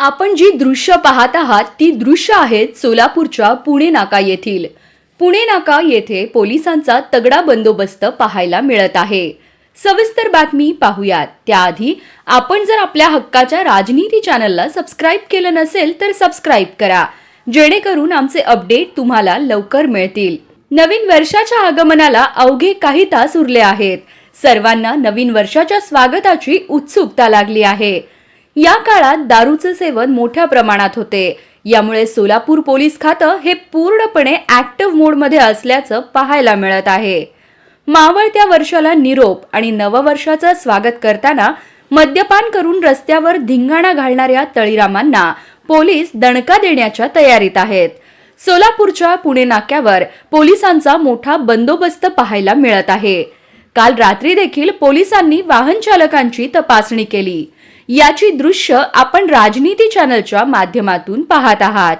आपण जी दृश्य पाहत आहात ती दृश्य आहेत सोलापूरच्या पुणे नाका येथील. पुणे नाका येथे पोलिसांचा तगडा बंदोबस्त पाहायला मिळत आहे. सविस्तर बातमी पाहूयात. त्याआधी आपण जर आपल्या हक्काच्या राजनीती चॅनलला सबस्क्राईब केलं नसेल तर सबस्क्राईब करा, जेणेकरून आमचे अपडेट तुम्हाला लवकर मिळतील. नवीन वर्षाच्या आगमनाला अवघे काही तास उरले आहेत. सर्वांना नवीन वर्षाच्या स्वागताची उत्सुकता लागली आहे. या काळात दारूचे सेवन मोठ्या प्रमाणात होते. यामुळे सोलापूर पोलीस खातं हे पूर्णपणे ऍक्टिव्ह मोडमध्ये असल्याचं पाहायला मिळत आहे. मावळत्या वर्षाला निरोप आणि नववर्षाचं स्वागत करताना मद्यपान करून रस्त्यावर धिंगाणा घालणाऱ्या तळीरामांना पोलीस दणका देण्याच्या तयारीत आहेत. सोलापूरच्या पुणे नाक्यावर पोलिसांचा मोठा बंदोबस्त पाहायला मिळत आहे. काल रात्री देखील पोलिसांनी वाहन चालकांची तपासणी केली. याची दृश्य आपण राजनीती चॅनलच्या माध्यमातून पाहत आहात.